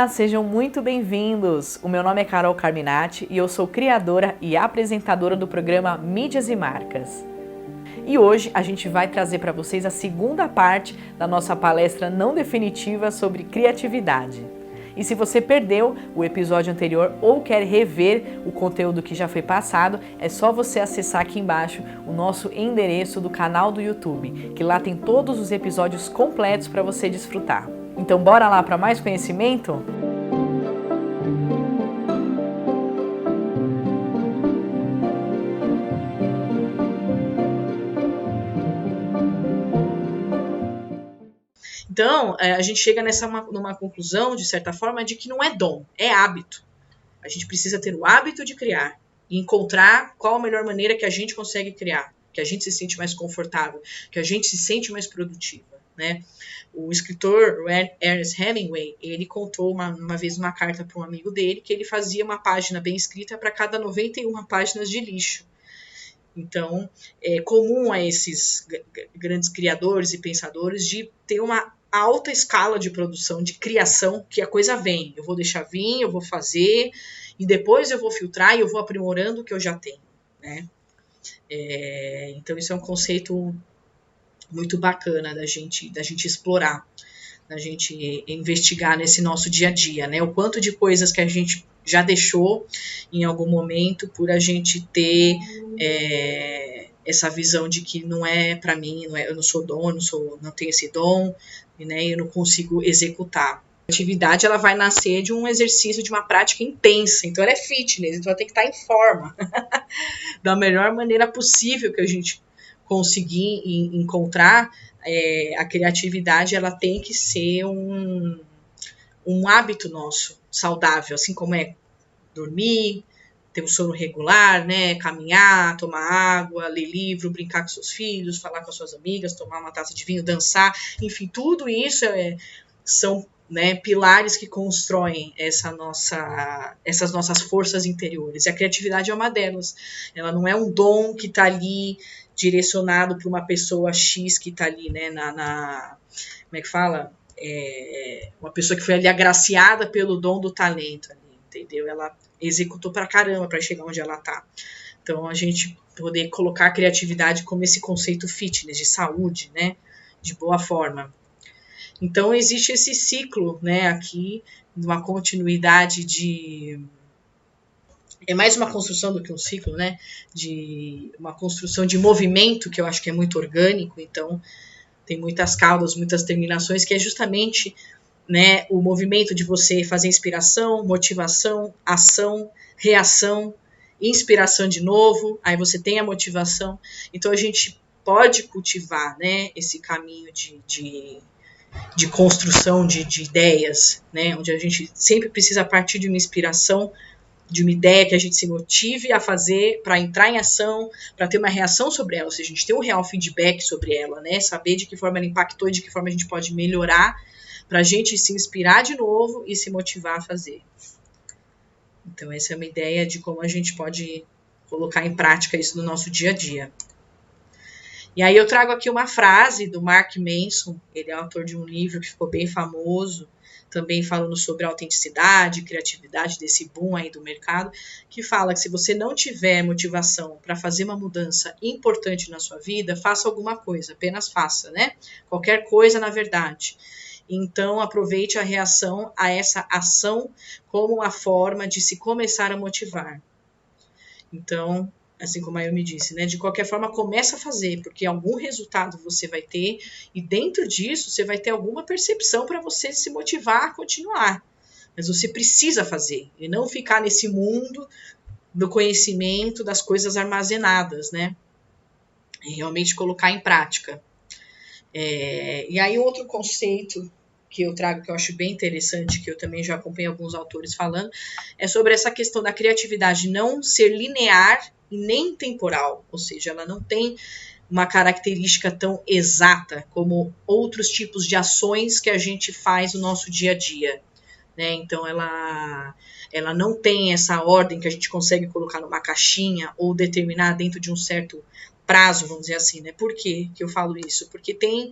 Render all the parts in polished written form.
Olá, sejam muito bem-vindos! O meu nome é Carol Carminati e eu sou criadora e apresentadora do programa Mídias e Marcas. E hoje a gente vai trazer para vocês a segunda parte da nossa palestra não definitiva sobre criatividade. E se você perdeu o episódio anterior ou quer rever o conteúdo que já foi passado, é só você acessar aqui embaixo o nosso endereço do canal do YouTube, que lá tem todos os episódios completos para você desfrutar. Então bora lá para mais conhecimento? Então, a gente chega numa conclusão, de certa forma, de que não é dom, é hábito. A gente precisa ter o hábito de criar e encontrar qual a melhor maneira que a gente consegue criar, que a gente se sente mais confortável, que a gente se sente mais produtiva, né? O escritor Ernest Hemingway, ele contou uma vez uma carta para um amigo dele que ele fazia uma página bem escrita para cada 91 páginas de lixo. Então, é comum a esses grandes criadores e pensadores de ter uma alta escala de produção, de criação, que a coisa vem. Eu vou deixar vir, eu vou fazer, e depois eu vou filtrar e eu vou aprimorando o que eu já tenho, né? Então, isso é um conceito muito bacana da gente explorar, da gente investigar nesse nosso dia a dia, né? O quanto de coisas que a gente já deixou em algum momento por a gente ter essa visão de que não é para mim, eu não sou dom, não tenho esse dom, né? Eu não consigo executar. A atividade ela vai nascer de um exercício, de uma prática intensa. Então ela é fitness, então ela tem que estar em forma da melhor maneira possível que a gente conseguir encontrar. A criatividade ela tem que ser um hábito nosso, saudável, assim como é dormir, ter um sono regular, né, caminhar, tomar água, ler livro, brincar com seus filhos, falar com as suas amigas, tomar uma taça de vinho, dançar, enfim, tudo isso são, né, pilares que constroem essas nossas forças interiores. E a criatividade é uma delas. Ela não é um dom que está ali direcionado para uma pessoa X que está ali, né, como é que fala? Uma pessoa que foi ali agraciada pelo dom do talento, ali, entendeu? Ela executou pra caramba para chegar onde ela tá. Então, a gente poder colocar a criatividade como esse conceito fitness, de saúde, né, de boa forma. Então, existe esse ciclo, né, aqui, uma continuidade é mais uma construção do que um ciclo, né, de uma construção de movimento, que eu acho que é muito orgânico, então tem muitas caudas, muitas terminações, que é justamente, né, o movimento de você fazer inspiração, motivação, ação, reação, inspiração de novo, aí você tem a motivação. Então a gente pode cultivar, né, esse caminho de construção de ideias, né, onde a gente sempre precisa partir de uma inspiração, de uma ideia que a gente se motive a fazer para entrar em ação, para ter uma reação sobre ela, ou seja, a gente ter um real feedback sobre ela, né? Saber de que forma ela impactou e de que forma a gente pode melhorar para a gente se inspirar de novo e se motivar a fazer. Então, essa é uma ideia de como a gente pode colocar em prática isso no nosso dia a dia. E aí eu trago aqui uma frase do Mark Manson, ele é autor de um livro que ficou bem famoso, também falando sobre autenticidade, criatividade, desse boom aí do mercado, que fala que se você não tiver motivação para fazer uma mudança importante na sua vida, faça alguma coisa, apenas faça, né? Qualquer coisa, na verdade. Então, aproveite a reação a essa ação como uma forma de se começar a motivar. Então, assim como a Yumi disse, né? De qualquer forma, começa a fazer, porque algum resultado você vai ter, e dentro disso você vai ter alguma percepção para você se motivar a continuar. Mas você precisa fazer, e não ficar nesse mundo do conhecimento, das coisas armazenadas, né? E realmente colocar em prática. E aí, outro conceito que eu trago, que eu acho bem interessante, que eu também já acompanhei alguns autores falando, é sobre essa questão da criatividade não ser linear e nem temporal, ou seja, ela não tem uma característica tão exata como outros tipos de ações que a gente faz no nosso dia a dia, né? Então, ela não tem essa ordem que a gente consegue colocar numa caixinha ou determinar dentro de um certo prazo, vamos dizer assim, né? Por que eu falo isso? Porque tem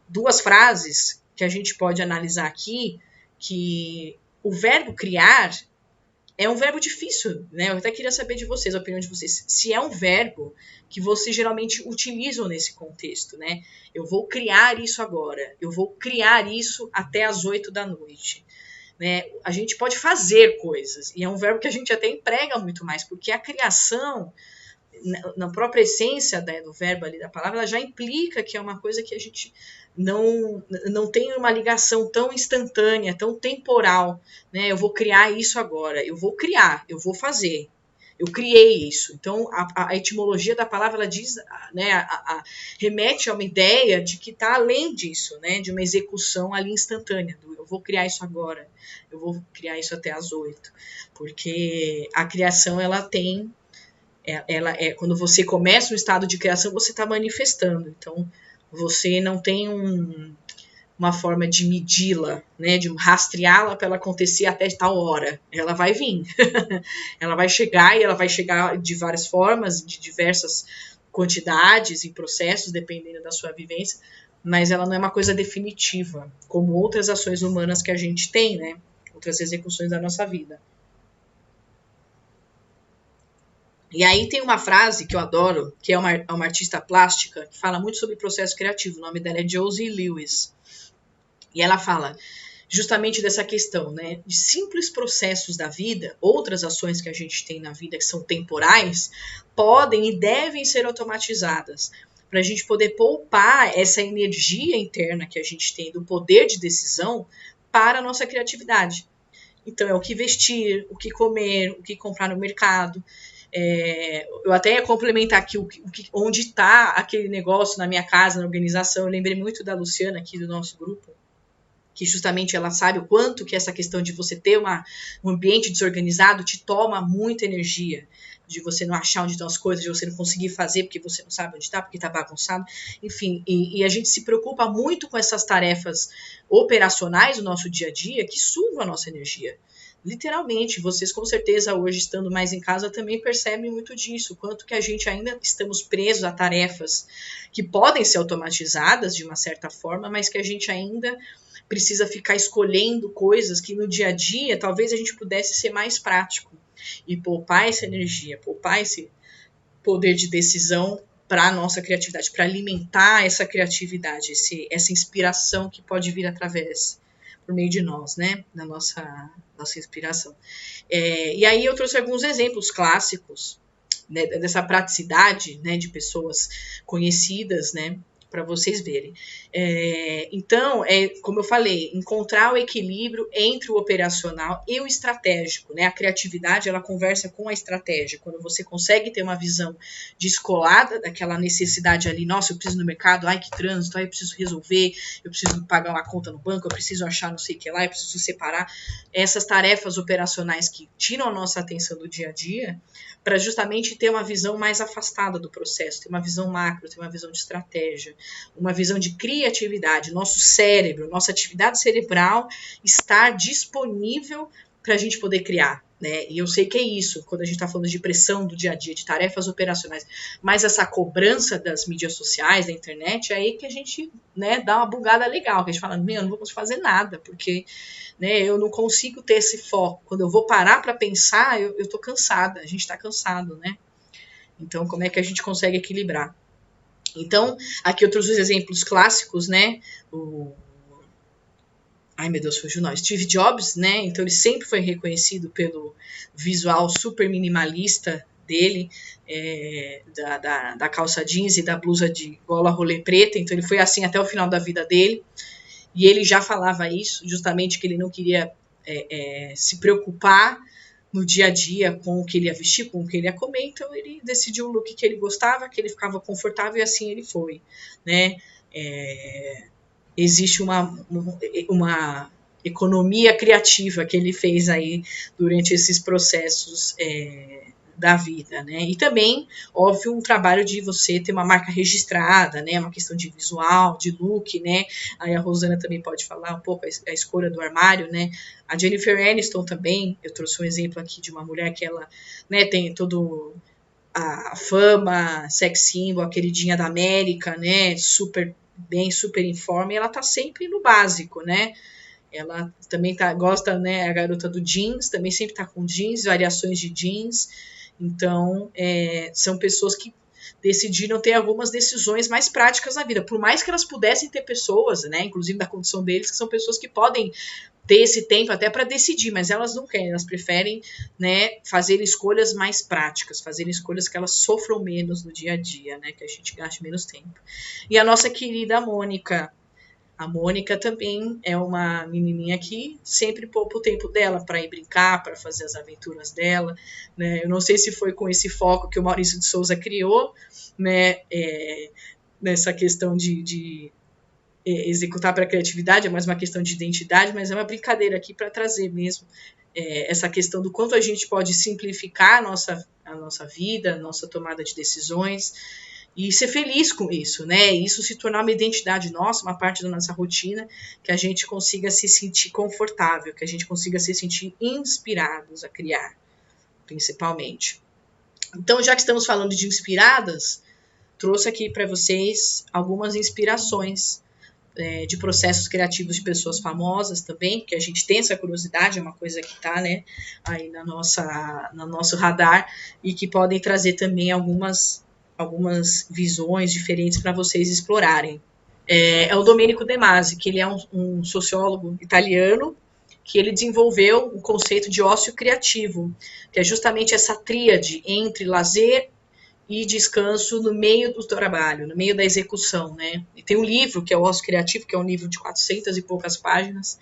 duas frases que a gente pode analisar aqui, que o verbo criar é um verbo difícil, né? Eu até queria saber de vocês, a opinião de vocês, se é um verbo que vocês geralmente utilizam nesse contexto, né? Eu vou criar isso agora, eu vou criar isso até às 8 da noite. Né? A gente pode fazer coisas, e é um verbo que a gente até emprega muito mais, porque a criação, na própria essência do verbo ali da palavra, ela já implica que é uma coisa que a gente não tem uma ligação tão instantânea, tão temporal, né? Eu vou criar isso agora, eu vou criar, eu vou fazer, eu criei isso. Então, a etimologia da palavra, ela diz, né, remete a uma ideia de que está além disso, né, de uma execução ali instantânea, eu vou criar isso agora, eu vou criar isso até às 8, porque a criação, ela tem, quando você começa um estado de criação, você está manifestando, então você não tem uma forma de medi-la, né, de rastreá-la para ela acontecer até tal hora. Ela vai vir. Ela vai chegar, e ela vai chegar de várias formas, de diversas quantidades e processos, dependendo da sua vivência, mas ela não é uma coisa definitiva, como outras ações humanas que a gente tem, né, outras execuções da nossa vida. E aí tem uma frase que eu adoro, que é uma artista plástica, que fala muito sobre processo criativo. O nome dela é Josie Lewis. E ela fala justamente dessa questão, né, de simples processos da vida, outras ações que a gente tem na vida que são temporais, podem e devem ser automatizadas, para a gente poder poupar essa energia interna que a gente tem do poder de decisão para a nossa criatividade. Então, é o que vestir, o que comer, o que comprar no mercado. Eu até ia complementar aqui onde está aquele negócio na minha casa, na organização. Eu lembrei muito da Luciana aqui do nosso grupo, que justamente ela sabe o quanto que essa questão de você ter um ambiente desorganizado te toma muita energia, de você não achar onde estão as coisas, de você não conseguir fazer porque você não sabe onde está, porque está bagunçado, enfim, e a gente se preocupa muito com essas tarefas operacionais do nosso dia a dia que sugam a nossa energia. Literalmente, vocês com certeza hoje, estando mais em casa, também percebem muito disso, quanto que a gente ainda estamos presos a tarefas que podem ser automatizadas de uma certa forma, mas que a gente ainda precisa ficar escolhendo coisas que no dia a dia talvez a gente pudesse ser mais prático e poupar essa energia, poupar esse poder de decisão para a nossa criatividade, para alimentar essa criatividade, essa inspiração que pode vir por meio de nós, né, da nossa inspiração. E aí eu trouxe alguns exemplos clássicos, né, dessa praticidade, né, de pessoas conhecidas, né, para vocês verem. Então, como eu falei, encontrar o equilíbrio entre o operacional e o estratégico, né? A criatividade, ela conversa com a estratégia. Quando você consegue ter uma visão descolada daquela necessidade ali, nossa, eu preciso ir no mercado, ai, que trânsito, ai, eu preciso resolver, eu preciso pagar uma conta no banco, eu preciso achar não sei o que lá, eu preciso separar essas tarefas operacionais que tiram a nossa atenção do dia a dia, para justamente ter uma visão mais afastada do processo, ter uma visão macro, ter uma visão de estratégia, uma visão de criatividade, nosso cérebro, nossa atividade cerebral estar disponível para a gente poder criar, né? E eu sei que é isso, quando a gente está falando de pressão do dia a dia, de tarefas operacionais, mas essa cobrança das mídias sociais, da internet, é aí que a gente, né, dá uma bugada legal, que a gente fala, eu não vou conseguir fazer nada, porque, né, eu não consigo ter esse foco. Quando eu vou parar para pensar, eu tô cansada, a gente está cansado, né? Então, como é que a gente consegue equilibrar? Então, aqui eu trouxe os exemplos clássicos, né? Ai, meu Deus, fugiu não. Steve Jobs, né? Então, ele sempre foi reconhecido pelo visual super minimalista dele, da calça jeans e da blusa de gola rolê preta. Então, ele foi assim até o final da vida dele. E ele já falava isso, justamente que ele não queria se preocupar no dia a dia com o que ele ia vestir, com o que ele ia comer, então ele decidiu o look que ele gostava, que ele ficava confortável, e assim ele foi, né? Existe uma economia criativa que ele fez aí durante esses processos da vida, né? E também, óbvio, um trabalho de você ter uma marca registrada, né? Uma questão de visual, de look, né? Aí a Rosana também pode falar um pouco a escolha do armário, né? A Jennifer Aniston também, eu trouxe um exemplo aqui de uma mulher que ela, né, tem todo a fama, sex symbol, a queridinha da América, né? Super bem, super em forma, e ela tá sempre no básico, né? Ela também gosta, né, a garota do jeans, também sempre está com jeans, variações de jeans. Então, são pessoas que decidiram ter algumas decisões mais práticas na vida, por mais que elas pudessem ter pessoas, né, inclusive da condição deles, que são pessoas que podem ter esse tempo até para decidir, mas elas não querem, elas preferem, né, fazer escolhas mais práticas, fazer escolhas que elas sofram menos no dia a dia, né, que a gente gaste menos tempo. E a nossa querida Mônica, a Mônica também é uma menininha que sempre poupa o tempo dela para ir brincar, para fazer as aventuras dela, né? Eu não sei se foi com esse foco que o Maurício de Souza criou, né? Nessa questão de executar para a criatividade, é mais uma questão de identidade, mas é uma brincadeira aqui para trazer mesmo essa questão do quanto a gente pode simplificar a nossa vida, a nossa tomada de decisões, e ser feliz com isso, né? Isso se tornar uma identidade nossa, uma parte da nossa rotina, que a gente consiga se sentir confortável, que a gente consiga se sentir inspirados a criar, principalmente. Então, já que estamos falando de inspiradas, trouxe aqui para vocês algumas inspirações de processos criativos de pessoas famosas também, porque a gente tem essa curiosidade, é uma coisa que está, né, aí no nosso radar, e que podem trazer também algumas visões diferentes para vocês explorarem. É o Domenico De Masi, que ele é um sociólogo italiano, que ele desenvolveu o conceito de ócio criativo, que é justamente essa tríade entre lazer e descanso no meio do trabalho, no meio da execução, né? E tem um livro, que é o Ócio Criativo, que é um livro de 400 e poucas páginas,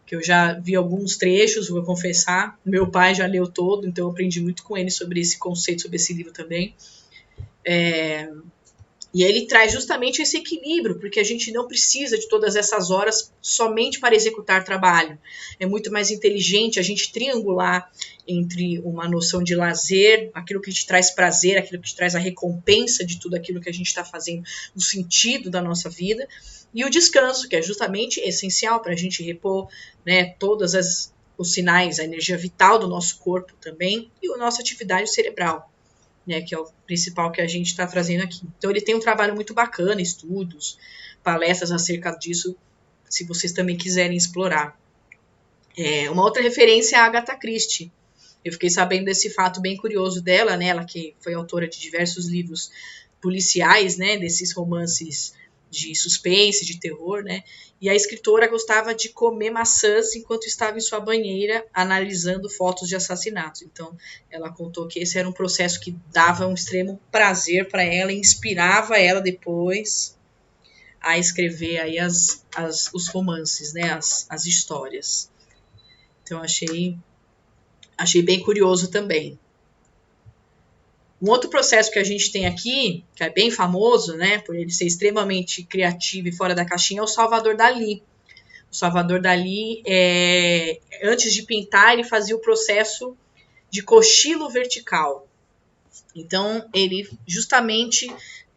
que eu já vi alguns trechos, vou confessar. Meu pai já leu todo, então eu aprendi muito com ele sobre esse conceito, sobre esse livro também. E ele traz justamente esse equilíbrio, porque a gente não precisa de todas essas horas somente para executar trabalho. É muito mais inteligente a gente triangular entre uma noção de lazer, aquilo que te traz prazer, aquilo que te traz a recompensa de tudo aquilo que a gente está fazendo, no sentido da nossa vida, e o descanso, que é justamente essencial para a gente repor, né, todos os sinais, a energia vital do nosso corpo também, e a nossa atividade cerebral, né, que é o principal que a gente está trazendo aqui. Então ele tem um trabalho muito bacana, estudos, palestras acerca disso, se vocês também quiserem explorar. Uma outra referência é a Agatha Christie. Eu fiquei sabendo desse fato bem curioso dela, né, ela que foi autora de diversos livros policiais, né, desses romances de suspense, de terror, né, e a escritora gostava de comer maçãs enquanto estava em sua banheira analisando fotos de assassinatos. Então, ela contou que esse era um processo que dava um extremo prazer para ela e inspirava ela depois a escrever aí os romances, né, as histórias. Então, achei bem curioso também. Um outro processo que a gente tem aqui, que é bem famoso, né, por ele ser extremamente criativo e fora da caixinha, é o Salvador Dalí. O Salvador Dalí, antes de pintar, ele fazia o processo de cochilo vertical. Então, ele justamente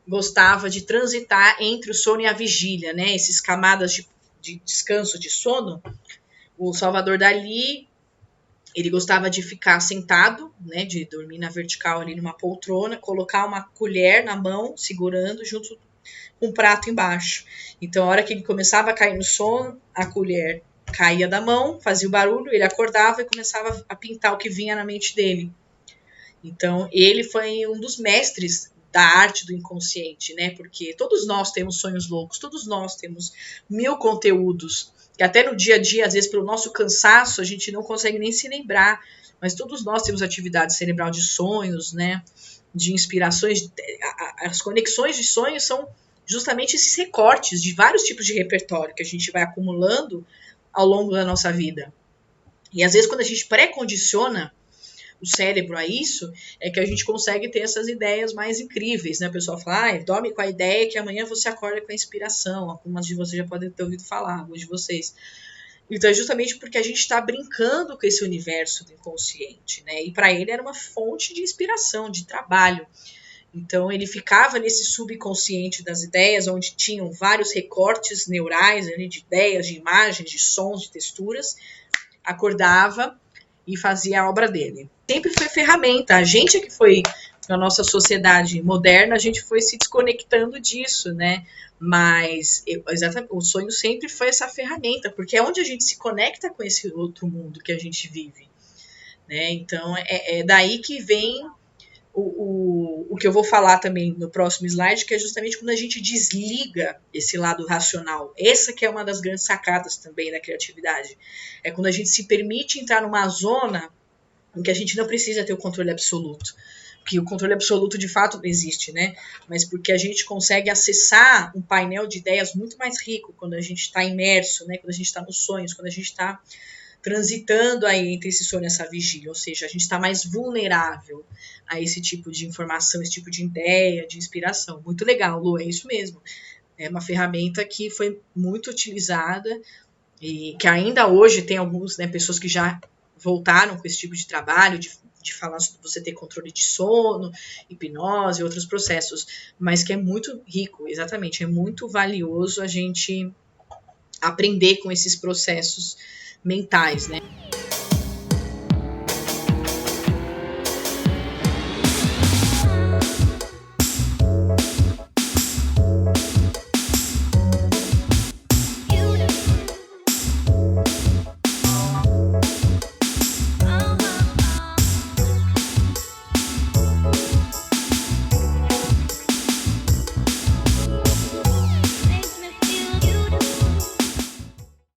gostava de transitar entre o sono e a vigília, né, essas camadas de descanso, de sono. O Salvador Dalí, ele gostava de ficar sentado, né, de dormir na vertical ali numa poltrona, colocar uma colher na mão, segurando, junto com um prato embaixo. Então, a hora que ele começava a cair no sono, a colher caía da mão, fazia o barulho, ele acordava e começava a pintar o que vinha na mente dele. Então, ele foi um dos mestres da arte do inconsciente, né, porque todos nós temos sonhos loucos, todos nós temos 1000 conteúdos, que até no dia a dia, às vezes, pelo nosso cansaço, a gente não consegue nem se lembrar, mas todos nós temos atividade cerebral de sonhos, né, de inspirações. As conexões de sonhos são justamente esses recortes de vários tipos de repertório que a gente vai acumulando ao longo da nossa vida. E às vezes, quando a gente pré-condiciona o cérebro a isso, é que a gente consegue ter essas ideias mais incríveis, né? O pessoal fala, dorme com a ideia que amanhã você acorda com a inspiração. Algumas de vocês já podem ter ouvido falar, alguns de vocês. Então, é justamente porque a gente está brincando com esse universo do inconsciente, né? E para ele era uma fonte de inspiração, de trabalho. Então, ele ficava nesse subconsciente das ideias, onde tinham vários recortes neurais ali, de ideias, de imagens, de sons, de texturas, acordava e fazia a obra dele. Sempre foi ferramenta. A gente é que foi na nossa sociedade moderna, a gente foi se desconectando disso, né? Mas exatamente, o sonho sempre foi essa ferramenta, porque é onde a gente se conecta com esse outro mundo que a gente vive, né? Então, é daí que vem o que eu vou falar também no próximo slide, que é justamente quando a gente desliga esse lado racional. Essa que é uma das grandes sacadas também da criatividade. É quando a gente se permite entrar numa zona em que a gente não precisa ter o controle absoluto. Porque o controle absoluto de fato não existe, né? Mas porque a gente consegue acessar um painel de ideias muito mais rico quando a gente está imerso, né? Quando a gente está nos sonhos, quando a gente está transitando aí entre esse sonho e essa vigília, ou seja, a gente está mais vulnerável a esse tipo de informação, esse tipo de ideia, de inspiração. Muito legal, Lu, é isso mesmo. É uma ferramenta que foi muito utilizada e que ainda hoje tem algumas, né, pessoas que já voltaram com esse tipo de trabalho, de falar sobre você ter controle de sono, hipnose e outros processos, mas que é muito rico, exatamente, é muito valioso a gente aprender com esses processos mentais, né?